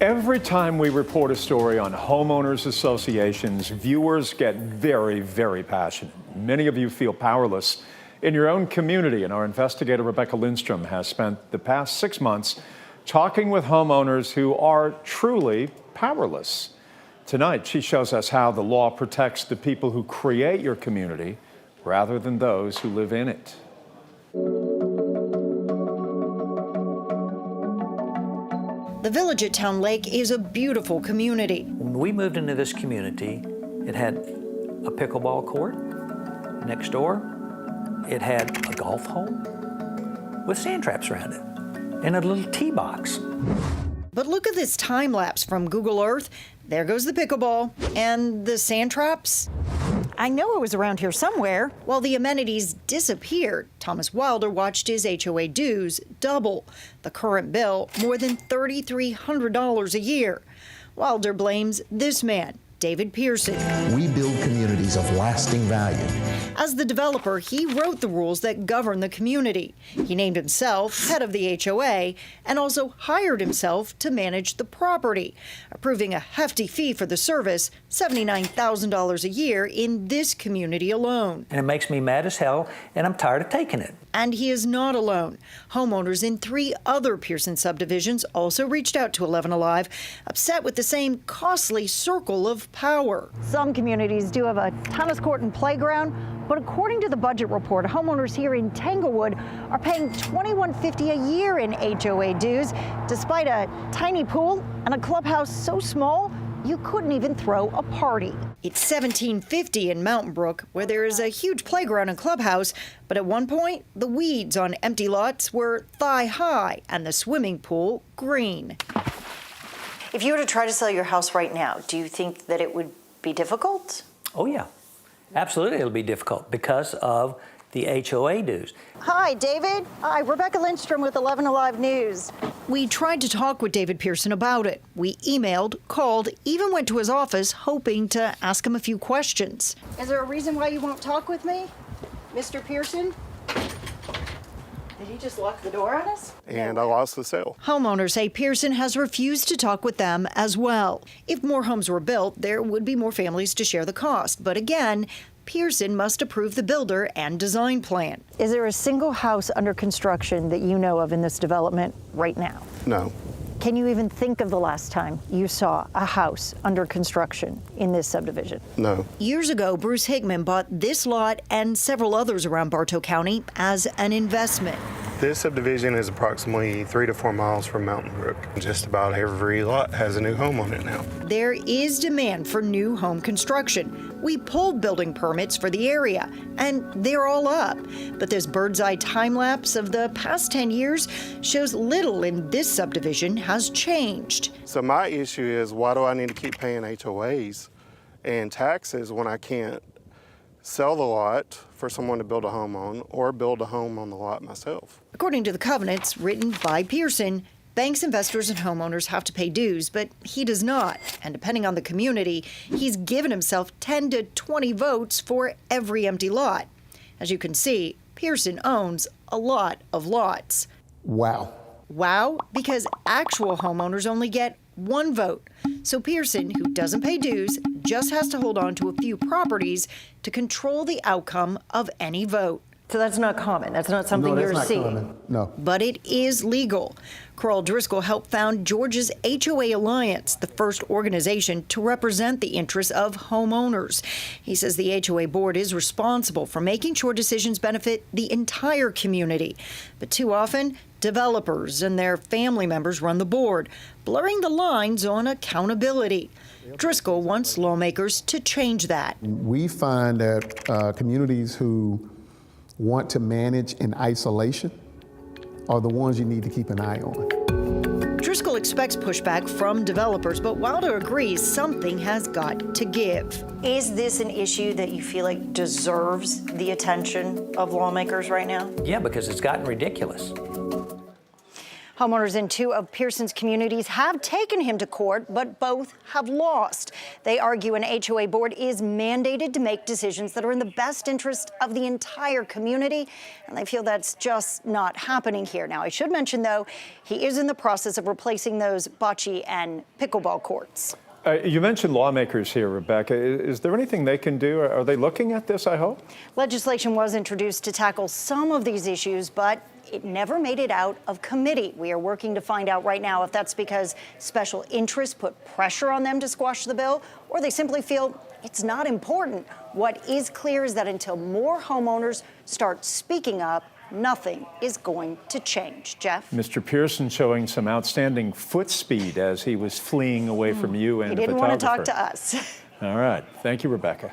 Every time we report a story on homeowners associations, viewers get very, very passionate. Many of you feel powerless in your own community, and our investigator Rebecca Lindstrom has spent the past 6 months talking with homeowners who are truly powerless. Tonight, she shows us how the law protects the people who create your community rather than those who live in it. The village at Town Lake is a beautiful community. When we moved into this community, it had a pickleball court. Next door, it had a golf hole with sand traps around it and a little tee box. But look at this time lapse from Google Earth. There goes the pickleball and the sand traps. I know it was around here somewhere. While the amenities disappeared, Thomas Wilder watched his HOA dues double. The current bill, more than $3,300 a year. Wilder blames this man, David Pearson. We build communities of lasting value. As the developer, he wrote the rules that govern the community. He named himself head of the HOA and also hired himself to manage the property, approving a hefty fee for the service, $79,000 a year in this community alone. And it makes me mad as hell, and I'm tired of taking it. And he is not alone. Homeowners in 3 other Pearson subdivisions also reached out to 11 Alive, upset with the same costly circle of power. Some communities do have a tennis court and playground, but according to the budget report, homeowners here in Tanglewood are paying $21.50 a year in HOA dues, despite a tiny pool and a clubhouse so small you couldn't even throw a party. It's $17.50 in Mountain Brook, where there is a huge playground and clubhouse, but at one point, the weeds on empty lots were thigh-high and the swimming pool green. If you were to try to sell your house right now, do you think that it would be difficult? Oh yeah, absolutely it'll be difficult because of the HOA dues. Hi, David. Hi, Rebecca Lindstrom with 11 Alive News. We tried to talk with David Pearson about it. We emailed, called, even went to his office hoping to ask him a few questions. Is there a reason why you won't talk with me, Mr. Pearson? Did he just lock the door on us? And I lost the sale. Homeowners say Pearson has refused to talk with them as well. If more homes were built, there would be more families to share the cost. But again, Pearson must approve the builder and design plan. Is there a single house under construction that you know of in this development right now? No. Can you even think of the last time you saw a house under construction in this subdivision? No. Years ago, Bruce Hickman bought this lot and several others around Bartow County as an investment. This subdivision is approximately 3 to 4 miles from Mountain Brook. Just about every lot has a new home on it now. There is demand for new home construction. We pulled building permits for the area, and they're all up. But this bird's eye time lapse of the past 10 years shows little in this subdivision has changed. So my issue is, why do I need to keep paying HOAs and taxes when I can't sell the lot for someone to build a home on or build a home on the lot myself? According to the covenants written by Pearson, banks, investors, and homeowners have to pay dues, but he does not. And depending on the community, he's given himself 10 to 20 votes for every empty lot. As you can see, Pearson owns a lot of lots. Wow. Wow, because actual homeowners only get 1 vote. So Pearson, who doesn't pay dues, just has to hold on to a few properties to control the outcome of any vote. So that's not common. That's not something you're seeing. Common. No. But it is legal. Carl Driscoll helped found Georgia's HOA Alliance, the first organization to represent the interests of homeowners. He says the HOA board is responsible for making sure decisions benefit the entire community. But too often, developers and their family members run the board, blurring the lines on accountability. Driscoll wants lawmakers to change that. We find that communities who want to manage in isolation are the ones you need to keep an eye on. Driscoll expects pushback from developers, but Wilder agrees something has got to give. Is this an issue that you feel like deserves the attention of lawmakers right now? Yeah, because it's gotten ridiculous. Homeowners in 2 of Pearson's communities have taken him to court, but both have lost. They argue an HOA board is mandated to make decisions that are in the best interest of the entire community, and they feel that's just not happening here. Now, I should mention, though, he is in the process of replacing those bocce and pickleball courts. You mentioned lawmakers here, Rebecca. Is there anything they can do? Are they looking at this, I hope? Legislation was introduced to tackle some of these issues, but it never made it out of committee. We are working to find out right now if that's because special interests put pressure on them to squash the bill, or they simply feel it's not important. What is clear is that until more homeowners start speaking up, nothing is going to change. Jeff? Mr. Pearson showing some outstanding foot speed as he was fleeing away from you and He the didn't photographer. want to talk to us. All right. Thank you, Rebecca.